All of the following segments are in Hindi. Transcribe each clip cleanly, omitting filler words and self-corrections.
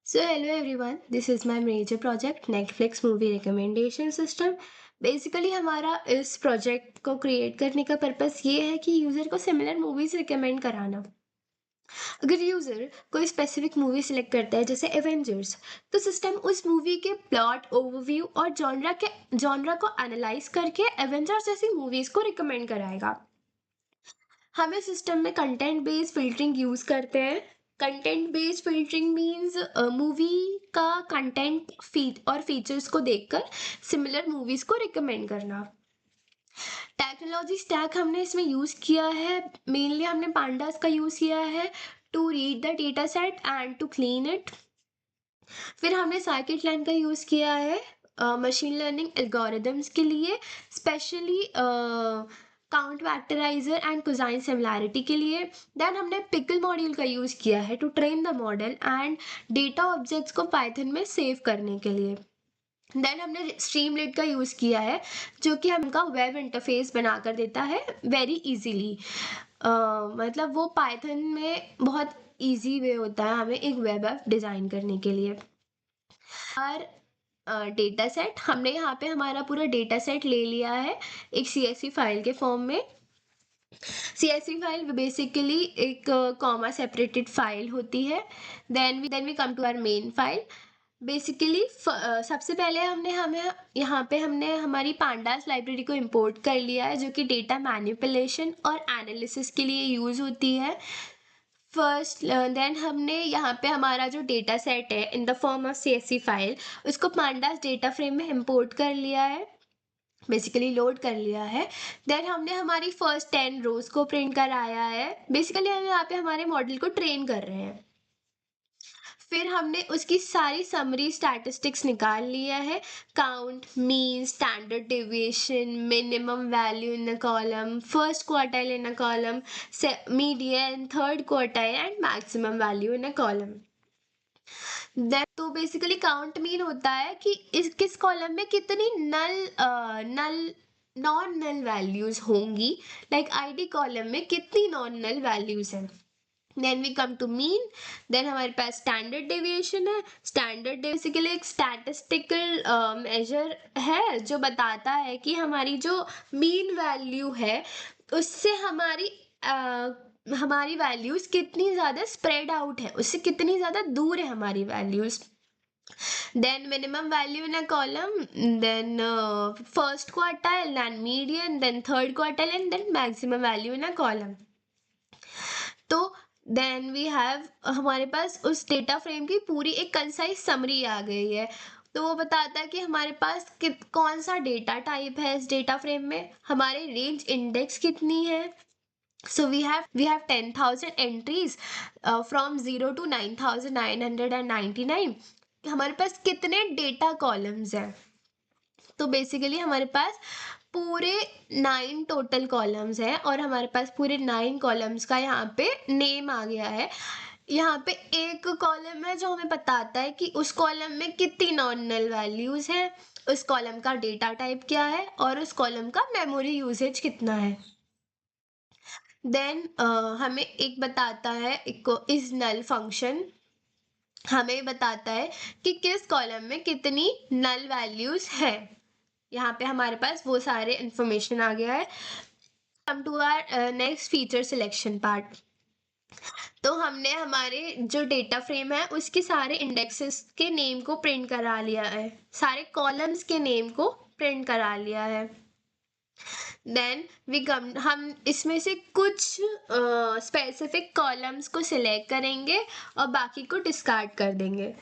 So hello everyone, this is my major project Netflix movie recommendation system. Basically हमारा इस प्रोजेक्ट को क्रिएट करने का पर्पस ये है कि यूज़र को सिमिलर मूवीज रिकमेंड कराना। अगर यूज़र कोई स्पेसिफिक मूवी सिलेक्ट करता है जैसे एवेंजर्स, तो सिस्टम उस मूवी के प्लॉट ओवरव्यू और जॉनरा को एनालाइज करके एवेंजर्स जैसी मूवीज को रिकमेंड कराएगा। हमें सिस्टम में कंटेंट बेस्ड फिल्टरिंग यूज करते हैं। Content based filtering means movie का कंटेंट फीड और फीचर्स को देखकर सिमिलर मूवीज को रिकमेंड करना। टेक्नोलॉजी स्टैक हमने इसमें यूज किया है, मेनली हमने पांडास का यूज किया है to read the data set and to clean it. फिर हमने साइकिट लाइन का यूज किया है मशीन लर्निंग एल्गोरिदम्स के लिए, specially count vectorizer and cosine similarity के लिए। देन हमने पिकल मॉड्यूल का यूज किया है to train the model and data objects को पाइथन में सेव करने के लिए। देन हमने स्ट्रीमलिट का यूज किया है जो कि हमका वेब इंटरफेस बनाकर देता है वेरी इजीली। मतलब वो पाइथन में बहुत इजी वे होता है हमें एक वेब ऐप डिजाइन करने के लिए। और डेटा सेट हमने यहाँ पे हमारा पूरा डेटा सेट ले लिया है एक CSV फाइल के फॉर्म में। CSV फाइल बेसिकली एक कॉमा सेपरेटेड फाइल होती है। Then we come to our main file. Basically सबसे पहले हमें यहाँ पे हमने हमारी पांडास लाइब्रेरी को इंपोर्ट कर लिया है जो कि डेटा मैनिपुलेशन और एनालिसिस के लिए यूज होती है। फर्स्ट देन हमने यहाँ पे हमारा जो डेटा सेट है in the form of CSV file, उसको पांडास डेटा फ्रेम में इंपोर्ट कर लिया है, बेसिकली लोड कर लिया है। देन हमने हमारी फर्स्ट 10 रोज को प्रिंट कराया है। बेसिकली हम यहाँ पे हमारे मॉडल को ट्रेन कर रहे हैं। फिर हमने उसकी सारी समरी स्टैटिस्टिक्स निकाल लिया है, count, mean, standard deviation, minimum value in a column, first quartile in a column, median, third quartile and maximum value in a column. तो बेसिकली काउंट मीन होता है कि इस किस कॉलम में कितनी नॉन नल वैल्यूज होंगी, लाइक आईडी कॉलम में कितनी नॉन नल वैल्यूज हैं। Then we come to mean. Then हमारे पास स्टैंडर्ड डेविएशन है। स्टैंडर्ड बेसिकली एक स्टैटिस्टिकल मेजर है जो बताता है कि हमारी जो मीन वैल्यू है उससे हमारी वैल्यूज कितनी ज़्यादा स्प्रेड आउट है, उससे कितनी ज़्यादा दूर है हमारी values. Then minimum value in a column, then first quartile, then median, then third quartile and then maximum value in a column. तो देन वी हैव हमारे पास उस डेटा फ्रेम की पूरी एक कंसाइज समरी आ गई है। तो वो बताता है कि हमारे पास कौन सा डेटा टाइप है इस डेटा फ्रेम में, हमारे रेंज इंडेक्स कितनी है। So we have 10,000 entries from 0 to 9,999। हमारे पास कितने डेटा कॉलम्स हैं, तो बेसिकली हमारे पास पूरे 9 टोटल कॉलम्स हैं और हमारे पास पूरे 9 कॉलम्स का यहाँ पे नेम आ गया है। यहाँ पे एक कॉलम है जो हमें बताता है कि उस कॉलम में कितनी नॉन नल वैल्यूज हैं, उस कॉलम का डेटा टाइप क्या है और उस कॉलम का मेमोरी यूसेज कितना है। देन हमें एक बताता है इज नल फंक्शन, हमें बताता है कि किस कॉलम में कितनी नल वैल्यूज है। यहाँ पे हमारे पास वो सारे इंफॉर्मेशन आ गया है। Come to our next feature selection part. तो हमने हमारे जो डेटा फ्रेम है उसके सारे इंडेक्सेस के नेम को प्रिंट करा लिया है, सारे कॉलम्स के नेम को प्रिंट करा लिया है। देन हम इसमें से कुछ स्पेसिफिक कॉलम्स को सिलेक्ट करेंगे और बाकी को डिस्कार्ड कर देंगे।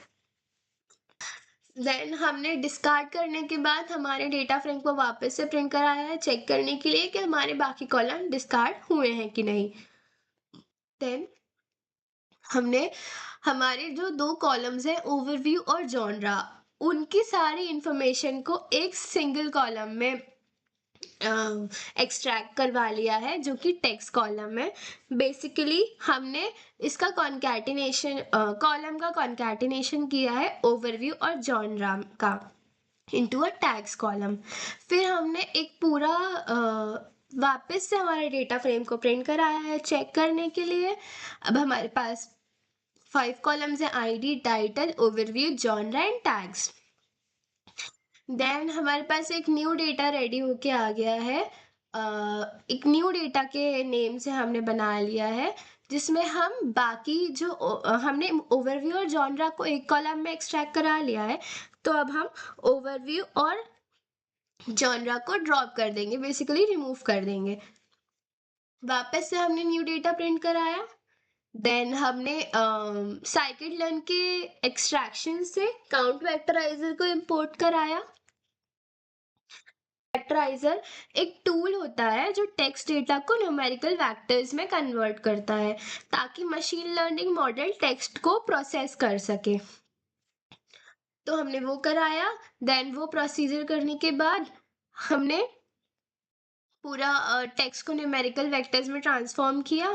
देन हमने डिस्कार्ड करने के बाद हमारे डेटा फ्रेम को वापस से प्रिंट कराया है चेक करने के लिए कि हमारे बाकी कॉलम डिस्कार्ड हुए हैं कि नहीं। देन हमने हमारे जो 2 कॉलम्स हैं ओवरव्यू और जॉनरा, उनकी सारी इंफॉर्मेशन को एक सिंगल कॉलम में एक्सट्रैक्ट करवा लिया है जो कि टेक्स्ट कॉलम है। बेसिकली हमने इसका कॉन्कैटिनेशन कॉलम का कॉन्कैटिनेशन किया है ओवरव्यू और जॉनरा का इनटू अ टैग्स कॉलम। फिर हमने एक पूरा वापस से हमारे डेटा फ्रेम को प्रिंट कराया है चेक करने के लिए। अब हमारे पास 5 कॉलम्स है, ID, title, overview, genre and tags. Then हमारे पास एक न्यू डेटा रेडी होके आ गया है। एक न्यू डेटा के नेम से हमने बना लिया है, जिसमें हम बाकी जो हमने ओवरव्यू और जॉनरा को एक कॉलम में एक्सट्रैक्ट करा लिया है, तो अब हम ओवरव्यू और जॉनरा को ड्रॉप कर देंगे, बेसिकली रिमूव कर देंगे। वापस से हमने न्यू डेटा प्रिंट कराया। देन हमने साइकिड लर्न के एक्सट्रैक्शन से काउंट वेक्टराइजर को इंपोर्ट कराया। वेक्टराइजर एक टूल होता है जो टेक्स्ट डेटा को न्यूमेरिकल वेक्टर्स में कन्वर्ट करता है, ताकि मशीन लर्निंग मॉडल टेक्स्ट को प्रोसेस कर सके। तो हमने वो कराया। देन वो प्रोसीजर करने के बाद हमने पूरा टेक्स्ट को न्यूमेरिकल वेक्टर्स में ट्रांसफॉर्म किया।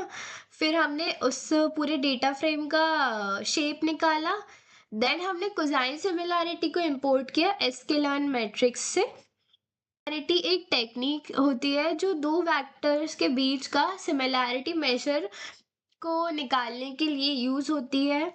फिर हमने उस पूरे डेटा फ्रेम का शेप निकाला। देन हमने कोसाइन सिमिलैरिटी को इंपोर्ट किया sklearn मैट्रिक्स से। सिमिलैरिटी एक टेक्निक होती है जो दो वेक्टर्स के बीच का सिमिलैरिटी मेजर को निकालने के लिए यूज होती है।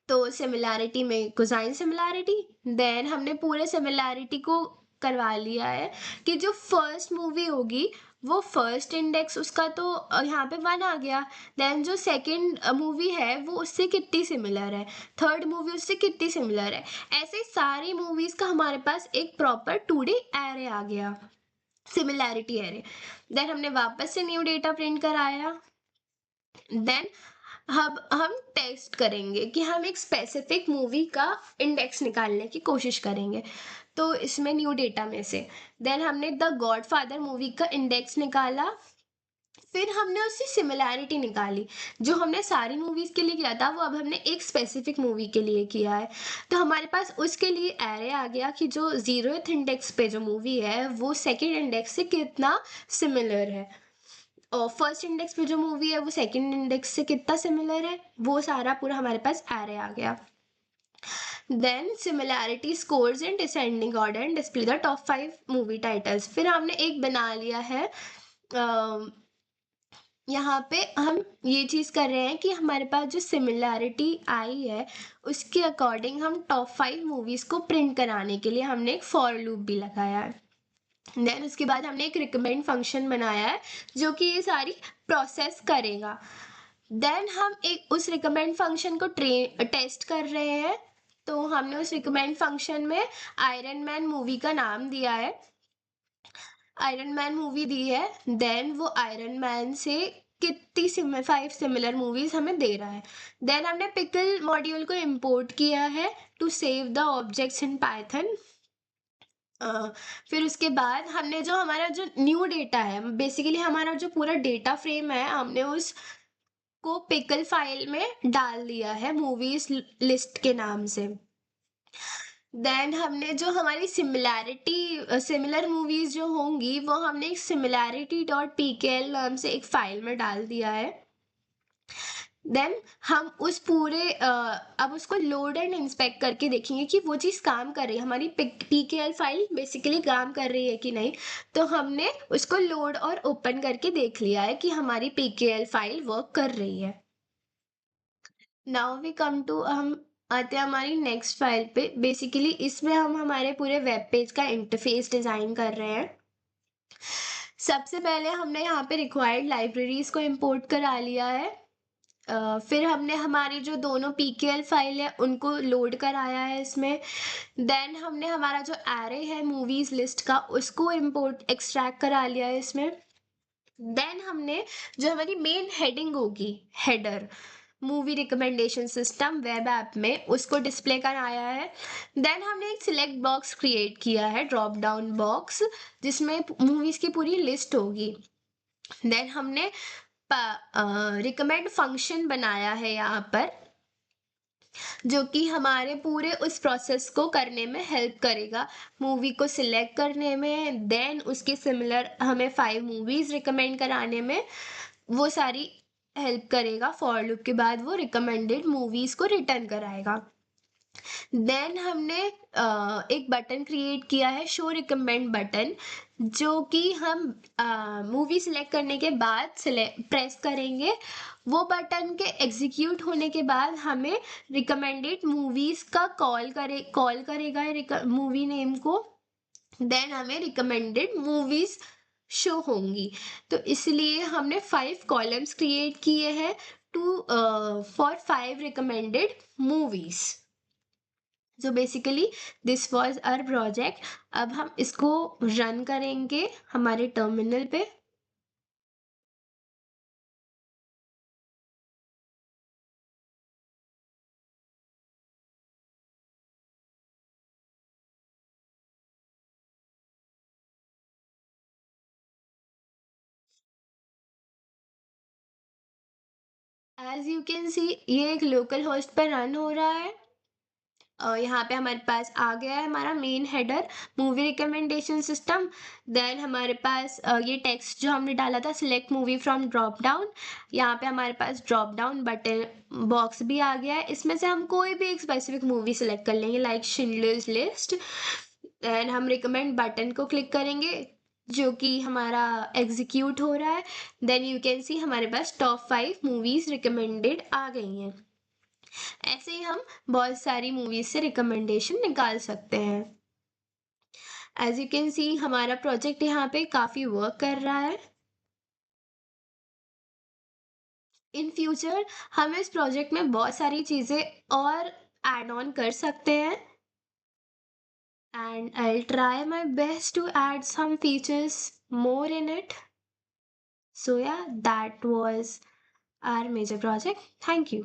तो सिमिलैरिटी में कोसाइन सिमिलैरिटी, देन हमने पूरे सिमिलैरिटी को करवा लिया है कि जो फर्स्ट मूवी होगी वो फर्स्ट इंडेक्स उसका तो यहाँ पे 1 आ गया। देन जो सेकंड मूवी है वो उससे कितनी सिमिलर है, थर्ड मूवी उससे कितनी सिमिलर है, ऐसे सारी मूवीज का हमारे पास एक प्रॉपर 2D एरे आ गया, सिमिलैरिटी एरे। देन हमने वापस से न्यू डेटा प्रिंट कराया। देन हम टेस्ट करेंगे कि हम एक स्पेसिफिक मूवी का इंडेक्स निकालने की कोशिश करेंगे। तो इसमें न्यू डेटा में से देन हमने द गॉडफादर मूवी का इंडेक्स निकाला। फिर हमने उसकी सिमिलैरिटी निकाली, जो हमने सारी मूवीज के लिए किया था वो अब हमने एक स्पेसिफिक मूवी के लिए किया है। तो हमारे पास उसके लिए एरे आ गया कि जो 0th इंडेक्स पे जो मूवी है वो सेकेंड इंडेक्स से कितना सिमिलर है, और फर्स्ट इंडेक्स पे जो मूवी है वो सेकंड इंडेक्स से कितना सिमिलर है, वो सारा पूरा हमारे पास एरे आ गया। Then similarity scores in descending order and display the top 5 movie titles. फिर हमने एक बना लिया है, यहाँ पे हम ये चीज़ कर रहे हैं कि हमारे पास जो सिमिलैरिटी आई है उसके अकॉर्डिंग हम टॉप 5 मूवीज़ को प्रिंट कराने के लिए हमने एक फॉर लूप भी लगाया है। देन उसके बाद हमने एक रिकमेंड फंक्शन बनाया है जो कि ये सारी प्रोसेस करेगा। देन हम एक उस रिकमेंड फंक्शन को टेस्ट कर रहे हैं। तो हमने उस रिकमेंड फंक्शन में आयरन मैन मूवी का नाम दिया है, आयरन मैन मूवी दी है। देन वो आयरन मैन से कितनी 5 सिमिलर मूवीज हमें दे रहा है। देन हमने पिकल मॉड्यूल को इंपोर्ट किया है to save the objects in Python. फिर उसके बाद हमने जो हमारा जो न्यू डेटा है, बेसिकली हमारा जो पूरा डेटा फ्रेम है, हमने उस को पिकल फाइल में डाल दिया है मूवीज लिस्ट के नाम से। देन हमने जो हमारी सिमिलर मूवीज जो होंगी वो हमने एक similarity.pkl नाम से एक फाइल में डाल दिया है। देन हम उस पूरे अब उसको लोड एंड इंस्पेक्ट करके देखेंगे कि वो चीज़ काम कर रही है, हमारी pkl फाइल बेसिकली काम कर रही है कि नहीं। तो हमने उसको लोड और ओपन करके देख लिया है कि हमारी pkl फाइल वर्क कर रही है। नाउ वी कम टू, हम आते हैं हमारी नेक्स्ट फाइल पे। बेसिकली इसमें हम हमारे पूरे वेब पेज का इंटरफेस डिज़ाइन कर रहे हैं। सबसे पहले हमने यहाँ पे रिक्वायर्ड लाइब्रेरीज को इंपोर्ट करा लिया है। फिर हमने हमारी जो दोनों pkl फाइल है उनको लोड कराया है इसमें। देन हमने हमारा जो एरे है मूवीज लिस्ट का उसको एक्सट्रैक्ट करा लिया है इसमें। देन हमने जो हमारी मेन हेडिंग होगी, header movie recommendation system web app में, उसको डिस्प्ले कराया है। देन हमने एक सिलेक्ट बॉक्स क्रिएट किया है, ड्रॉप डाउन बॉक्स, जिसमें मूवीज की पूरी लिस्ट होगी। देन हमने रिकमेंड फंक्शन बनाया है यहाँ पर, जो कि हमारे पूरे उस प्रोसेस को करने में हेल्प करेगा, मूवी को सिलेक्ट करने में, देन उसके सिमिलर हमें 5 मूवीज रिकमेंड कराने में वो सारी हेल्प करेगा। फॉर लूप के बाद वो रिकमेंडेड मूवीज को रिटर्न कराएगा। देन हमने एक बटन क्रिएट किया है, शो रिकमेंड बटन, जो कि हम मूवी सिलेक्ट करने के बाद प्रेस करेंगे। वो बटन के एग्जीक्यूट होने के बाद हमें रिकमेंडेड मूवीज का कॉल करेगा मूवी नेम को। देन हमें रिकमेंडेड मूवीज शो होंगी। तो इसलिए हमने 5 कॉलम्स क्रिएट किए हैं to for 5 recommended movies. So basically this was our project. अब हम इसको रन करेंगे हमारे टर्मिनल पे। एज यू कैन सी ये एक लोकल होस्ट पर रन हो रहा है। यहाँ पे हमारे पास आ गया है हमारा main header, movie recommendation system. Then हमारे पास ये टेक्स्ट जो हमने डाला था, select movie from drop down. यहाँ पे हमारे पास ड्रॉप डाउन बटन बॉक्स भी आ गया है। इसमें से हम कोई भी एक स्पेसिफिक मूवी सेलेक्ट कर लेंगे, लाइक शिंडलर्स लिस्ट। देन हम रिकमेंड बटन को क्लिक करेंगे, जो कि हमारा एग्जीक्यूट हो रहा है। देन यू कैन सी हमारे पास टॉप 5 मूवीज रिकमेंडेड आ गई हैं। ऐसे ही हम बहुत सारी मूवीज से रिकमेंडेशन निकाल सकते हैं। एज यू कैन सी हमारा प्रोजेक्ट यहाँ पे काफ़ी वर्क कर रहा है। इन फ्यूचर हम इस प्रोजेक्ट में बहुत सारी चीज़ें और ऐड ऑन कर सकते हैं, and I'll try my best to add some features more in it. So yeah, that was our major project. Thank you.